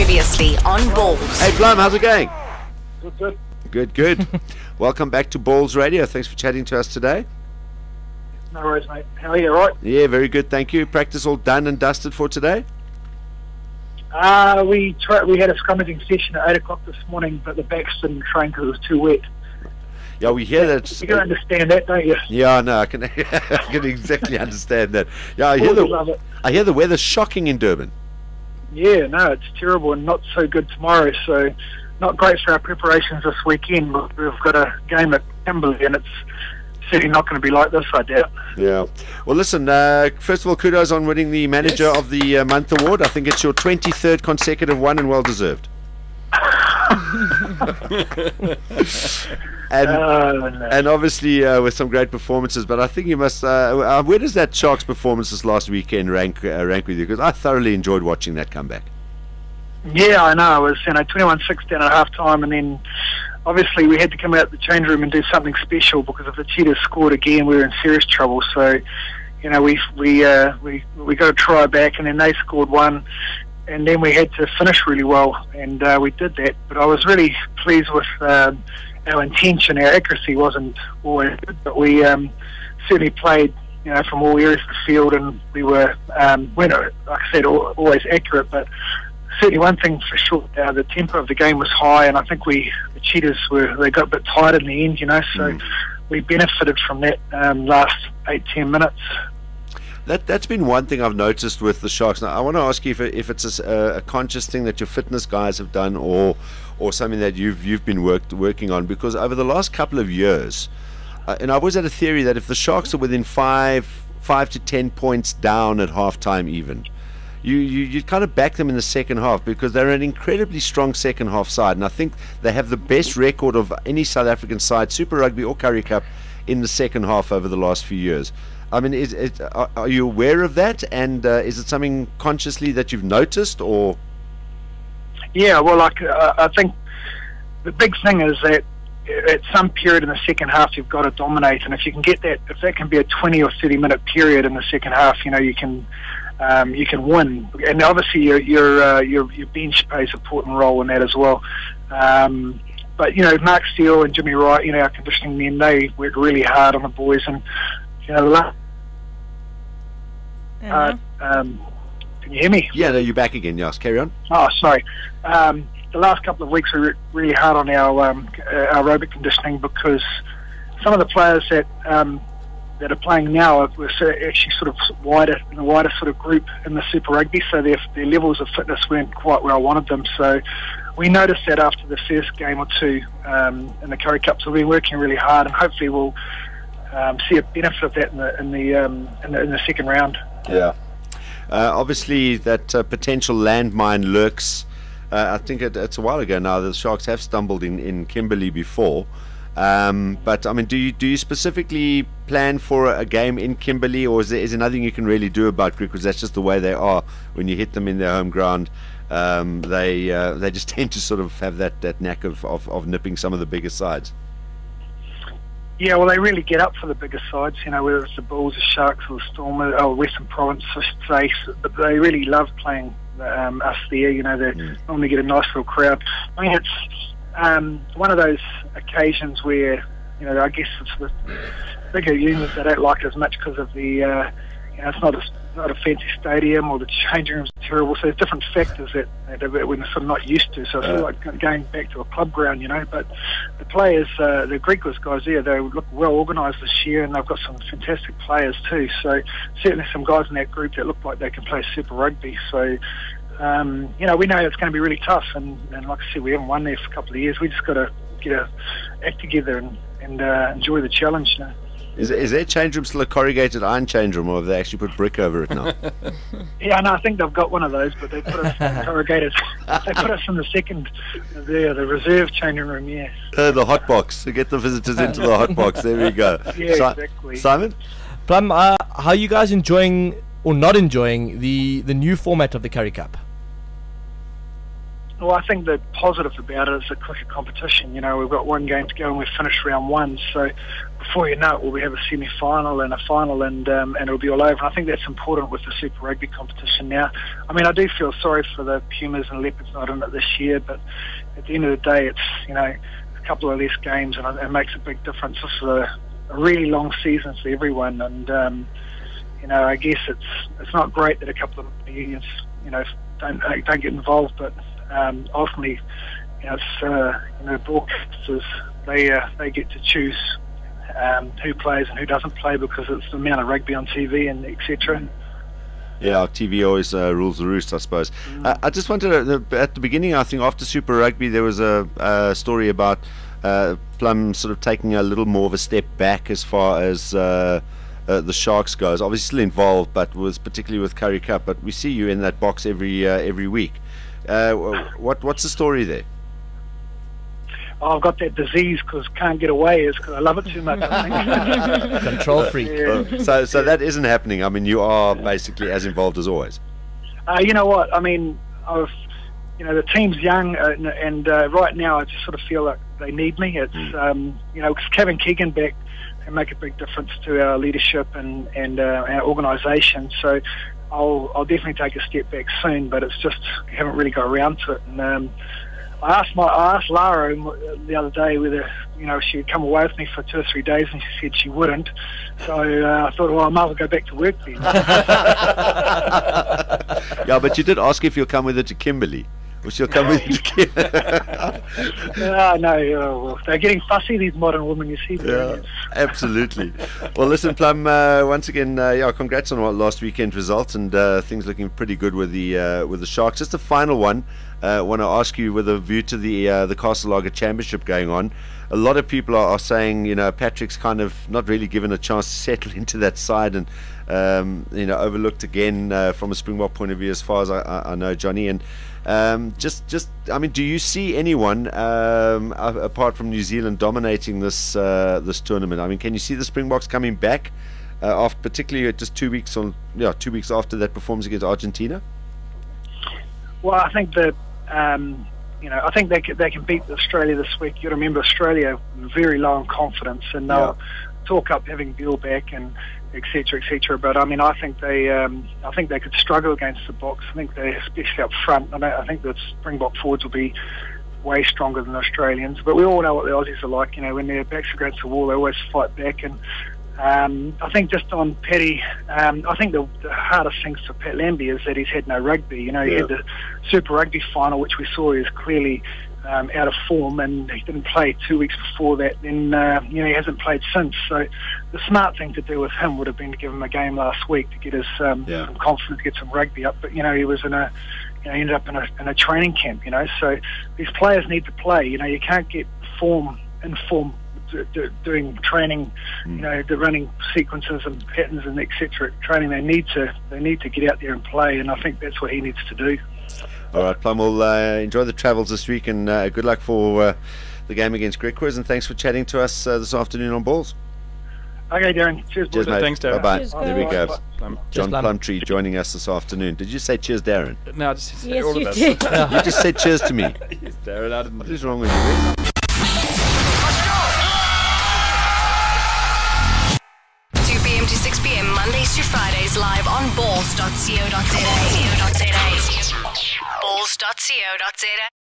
Previously on Ballz. Hey Plum, how's it going? Good. Good. Welcome back to Ballz Radio. Thanks for chatting to us today. No worries, mate. How are you, right? Yeah, very good, thank you. Practice all done and dusted for today? We had a scrummaging session at 8 o'clock this morning, but the backs didn't train because it was too wet. Yeah, we hear that. You can understand that, don't you? Yeah, no, I can, I can exactly understand that. Yeah, Love it. I hear the weather's shocking in Durban. Yeah, no, it's terrible and not so good tomorrow, so not great for our preparations this weekend. We've got a game at Kimberley, and it's certainly not going to be like this, I doubt. Yeah. Well, listen, first of all, kudos on winning the Manager of the Month award. I think it's your 23rd consecutive one and well deserved. And obviously with some great performances, but I think you must. Where does that Sharks performance this last weekend rank with you? Because I thoroughly enjoyed watching that comeback. Yeah, I know. It was 21-6 down at half time, and then obviously we had to come out of the change room and do something special, because if the Cheetahs scored again, we were in serious trouble. So, we got a try back, and then they scored one, and then we had to finish really well, and we did that. But I was really pleased with our intention. Our accuracy wasn't always good, but we certainly played, from all areas of the field, and we were, like I said, always accurate, but certainly one thing for sure, the tempo of the game was high, and I think the Cheetahs they got a bit tired in the end, so we benefited from that last 8-10 minutes. That's been one thing I've noticed with the Sharks. Now, I want to ask you if it's a conscious thing that your fitness guys have done, or something that you've been working on, because over the last couple of years, and I've always had a theory that if the Sharks are within 5 to 10 points down at halftime even, you kind of back them in the second half, because they're an incredibly strong second half side, and I think they have the best record of any South African side, Super Rugby or Currie Cup, in the second half over the last few years. I mean, are you aware of that, and is it something consciously that you've noticed, or? Yeah, well, I think the big thing is that at some period in the second half you've got to dominate, and if you can get that, if that can be a 20 or 30 minute period in the second half, you can win. And obviously your bench plays an important role in that as well. But Mark Steele and Jimmy Wright, our conditioning men, they work really hard on the boys, and can you hear me? Yeah, no, you're back again. Yes, carry on. Oh, sorry. The last couple of weeks we worked really hard on our aerobic conditioning, because some of the players that are playing now were actually sort of in a wider sort of group in the Super Rugby, so their levels of fitness weren't quite where I wanted them. So we noticed that after the first game or two in the Currie Cup. So we're working really hard, and hopefully we'll see a benefit of that in the second round. Yeah. Obviously, that potential landmine lurks. I think it's a while ago now. The Sharks have stumbled in Kimberley before. But I mean, do you specifically plan for a game in Kimberley, or is there nothing you can really do about Greek? Because that's just the way they are. When you hit them in their home ground, they just tend to sort of have that knack of nipping some of the bigger sides. Yeah, well, they really get up for the bigger sides, whether it's the Bulls, the Sharks, or the Storm, or Western Province, I should say. But they really love playing us there. They normally get a nice little crowd. I mean, it's one of those occasions where, I guess it's the bigger units, they don't like it as much because of the, it's not a fancy stadium, or the changing rooms are terrible. So there's different factors that we're sort of not used to. So it's sort of like going back to a club ground, But the players, the Greekless guys there, they look well organised this year, and they've got some fantastic players too. So certainly some guys in that group that look like they can play Super Rugby. So we know it's going to be really tough, and like I said, we haven't won there for a couple of years. We just got to get our act together and enjoy the challenge. Is their change room still a corrugated iron change room, or have they actually put brick over it now? Yeah, no, I think they've got one of those, but they put us in corrugated. They put us in the second, the reserve changing room. Yeah. The hot box. To get the visitors into the hot box. There we go. Yeah, exactly. Simon, Plum, how are you guys enjoying or not enjoying the new format of the Currie Cup? Well, I think the positive about it is a quicker competition. You know, we've got one game to go and we've finished round one. So before you know it, we'll have a semi-final and a final, and it'll be all over. And I think that's important with the Super Rugby competition now. I mean, I do feel sorry for the Pumas and Leopards not in it this year, but at the end of the day, it's, you know, a couple of less games, and it makes a big difference. This is a really long season for everyone, and you know, I guess it's not great that a couple of unions, you know, don't get involved, but ultimately, you know, it's you know, broadcasters, they get to choose who plays and who doesn't play, because it's the amount of rugby on TV and etc. Yeah, TV always rules the roost, I suppose. I just wanted to, at the beginning, I think after Super Rugby, there was a story about Plum sort of taking a little more of a step back as far as the Sharks goes. Obviously still involved, but was particularly with Currie Cup. But we see you in that box every week. What's the story there? Oh, I've got that disease because can't get away, is because I love it too much. I think. Control freak. Yeah. So that isn't happening. I mean, you are basically as involved as always. You know what? I mean, you know, the team's young, and right now I just sort of feel like they need me. It's you know, because Kevin Keegan back can make a big difference to our leadership and our organisation. So I'll definitely take a step back soon, but it's just I haven't really got around to it. And I asked Lara the other day whether, you know, she would come away with me for 2 or 3 days, and she said she wouldn't. So I thought, well, I might as well go back to work then. Yeah, but you did ask if you'll come with her to Kimberley. Or she'll come with you to Kimberley. No, well, they're getting fussy, these modern women, you see. Yeah, absolutely. Well, listen, Plum, once again, congrats on last weekend's results, and things looking pretty good with the Sharks. Just a final one. I want to ask you, with a view to the Castle Lager Championship going on, a lot of people are saying, you know, Patrick's kind of not really given a chance to settle into that side, and you know, overlooked again from a Springbok point of view, as far as I know, Johnny. And I mean, do you see anyone apart from New Zealand dominating this tournament? I mean, can you see the Springboks coming back after, particularly just 2 weeks after that performance against Argentina? Well, I think that you know, I think they can beat Australia this week. You got to remember, Australia very low in confidence, and they'll talk up having Beale back and etc. But I mean, I think they could struggle against the Boks. I think they, especially up front, I think the Springbok forwards will be way stronger than the Australians. But we all know what the Aussies are like. You know, when their backs are against the wall, they always fight back. And I think just on Paddy, I think the hardest things for Pat Lambie is that he's had no rugby. You know, he had the Super Rugby final, which we saw is clearly out of form, and he didn't play 2 weeks before that. Then you know, he hasn't played since. So the smart thing to do with him would have been to give him a game last week to get his some confidence, get some rugby up. But you know, he was in a, you know, he ended up in a training camp. You know, so these players need to play. You know, you can't get in form doing training. You know, the running sequences and patterns and etc. Training, they need to get out there and play, and I think that's what he needs to do. All right, Plum, we'll enjoy the travels this week, and good luck for the game against Griquas, and thanks for chatting to us this afternoon on Ballz. Okay, Darren. Cheers, mate. Thanks, Darren. Bye-bye. Cheers, there we go. John Plum. Plumtree joining us this afternoon. Did you say cheers, Darren? No, I just said Yes, all you of us. did. You just said cheers to me. Yes, Darren, I didn't. What is wrong with you? 2 p.m. to 6 p.m. Mondays to Fridays live on balls.co.za. Balls.co.za.